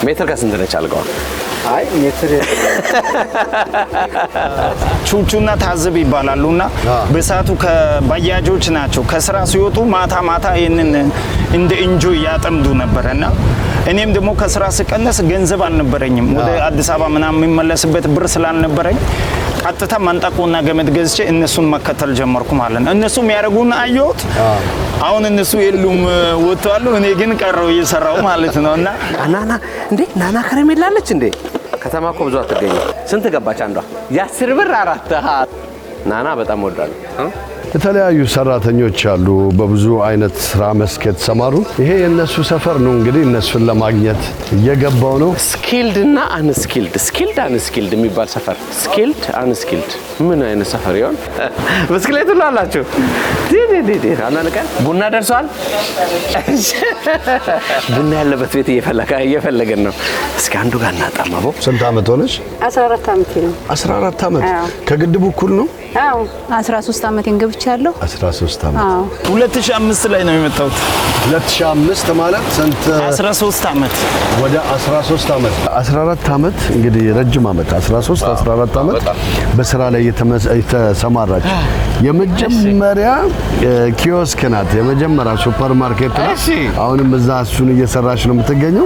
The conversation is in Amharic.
ሜትር ከስንት ነች አልጋው? አይ ሜትር ቹቹና ታዝብ ይባላሉና በሳቱ ከባጃጆች ናቸው ከስራ ሲወጡ ማታ ይሄንን እንደ ኢንጆይ ያጠምዱ ነበርና እኔም ደግሞ ከስራ ስቀነስ ገንዘብ አልነበረኝም ወደ አዲስ አበባ ምናምን የሚመለስበት ብር ስላልነበረኝ ቀጥታ መንጠቆና ገመድ ገዝቼ እነሱን መከተል ጀመርኩ ማለት ነው። እነሱም ያረጉና አየሁት። አሁን እነሱ የሉም ወጥተዋል፣ እኔ ግን ቀረው እየሰራው ማለት ነውና ናና እንዴ ናና ከረሜላ አለች እንዴ? ከተማ እኮ ብዙ አትገኝም። ስንት ገባች አንዷ? የ10 ብር 4 ናና በጣም ወዳለሁ። የተለያዩ ሰራተኞች አሉ በብዙ አይነት ስራ መስክ የተሰማሩ። ይሄ የነሱ ሰፈር ነው እንግዲህ እነሱን ለማግኘት እየገባው ነው። ስኪልድ እና አንስኪልድ የሚባል ሰፈር። ስኪልድ አንስኪልድ ምን አይነት ሰፈር ይሆን? ብስክሌት ሁሉ አላችሁ? ዲዲ አናንቀን ቡና ደርሷል። ቡና ያለበት ቤት እየፈለገን ነው። እስኪ አንዱ ጋር እናጣማው። ስንት አመት ሆነሽ? 14 አመት ነው። 14 አመት ከግድቡ እኩል ነው? አዎ 13 አመት እንገብቻለሁ። 13 አመት 2005 ላይ ነው የመጣሁት። 2005 ማለት ስንት? 13 አመት ወደ 13 አመት 14 አመት እንግዲህ ረጅም አመት 13 14 አመት በስራ ላይ የተሰማራች የመጀመሪያ ኪዮስክ ናት። የመጀመሪያ ሱፐር ማርኬት ናት። አሁንም እዛ እሱን እየሰራች ነው የምትገኘው።